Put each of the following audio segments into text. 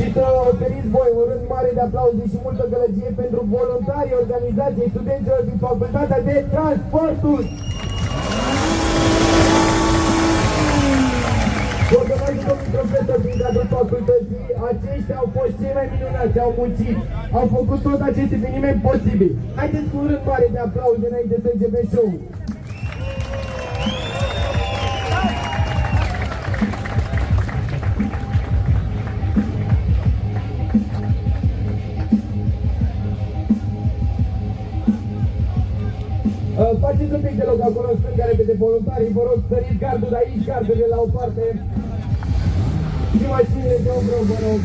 Și să oferiți voi un rând mare de aplauze și multă gălăgie pentru voluntarii organizației studenților din Facultatea de Transporturi. Coordonați domnul profesor din cadrul facultății, aceștia au fost cei mai minunați, au muncit, au făcut tot acest eveniment posibil. Haideți cu un rând mare de aplauze înainte să începem show-ul. Faceți un pic de loc acolo în stânga repede voluntarii, vă rog săriți gardul de aici, gardurile la o parte și mașinile de obră, vă rog.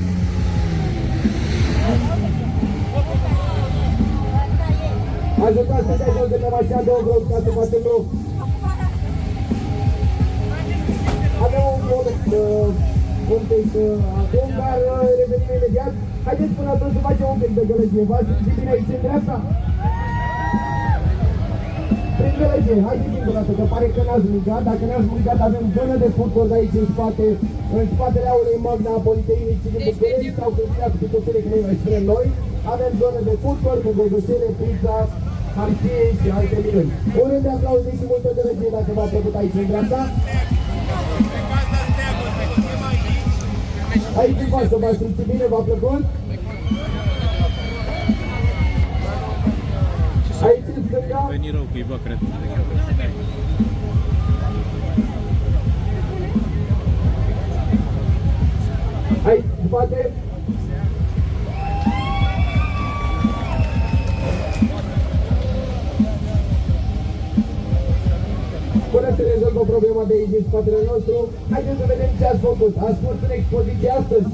Ajutați să dai jos de pe mașina de obră ca să facem loc. Avem un pic acum, dar revenim imediat. Haideți până atunci să facem un pic de gălăgie. V-ați simțit bine aici în dreapta? Prin gălăgie, haideți încă o dată, că pare că n-ați mâncat. Dacă n-ați mâncat, avem zonă de food court aici în spate, în spatele aulei Magna a Politehnicii din București sau Cârția cu picotele, cum îi mai spunem noi. Avem zonă de food court cu gogoșele, pizza, harție și alte minuni. Un rând de aplauze și multă gălăgie dacă v-a plăcut aici în dreapta. Aici în față, v-ați simțit bine, v-a plăcut? Aici în stânga. Veni rău cuiva, cred. Aici în spate. Până se rezolvă problema de aici din spatele nostru, haideți să vedem ce ați făcut. Ați fost în expoziție astăzi.